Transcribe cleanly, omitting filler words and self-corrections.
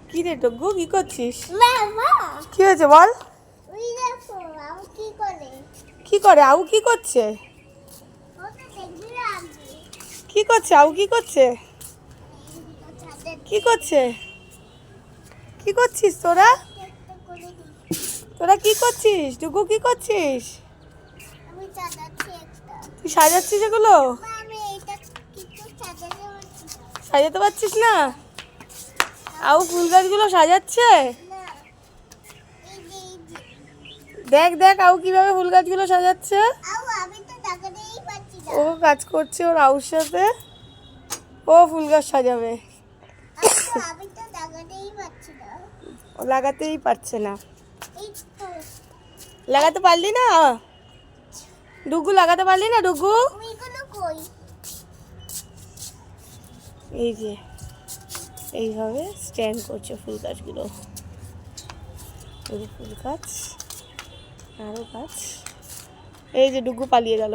কি রে ডুগু, কি করছিস? বাবা কি হয়েছে বল? ওই দেখো আউ কি করে কি করে আউ? কি করছে? ওটা দেখবি না আমি কি করছে আউ? কি করছে? কি করছে? কি করছিস তোরা? একটা করে দিই তোরা কি করছিস? ডুগু কি করছিস? আমি চালাচ্ছি একটা তুই সাজাচ্ছিস এগুলো? মা আমি এটা কিছু সাজাতে পারছি না সাজাতে পারছিস না? আউ ফুল গাছগুলো সাজাচ্ছে। না এই যে দেখ দেখ আউ কিভাবে ফুল গাছগুলো সাজাচ্ছে। আউ আমি তো লাগাতেই পারছি না ও কাজ করছে ওর আউর সাথে। ও ফুল গাছ সাজাবে। আউ আমি তো লাগাতেই পারছি না ও লাগাতেই পারছে না। এই তো লাগাতে পারলি না? ডুগু লাগাতে পারলি না ডুগু? ওইগুলো কই এই যে এইভাবে স্ট্যান্ড করছে ফুল গাছগুলো। এই যে ফুল গাছ, আরও গাছ। এই যে ডুগু পালিয়ে গেল।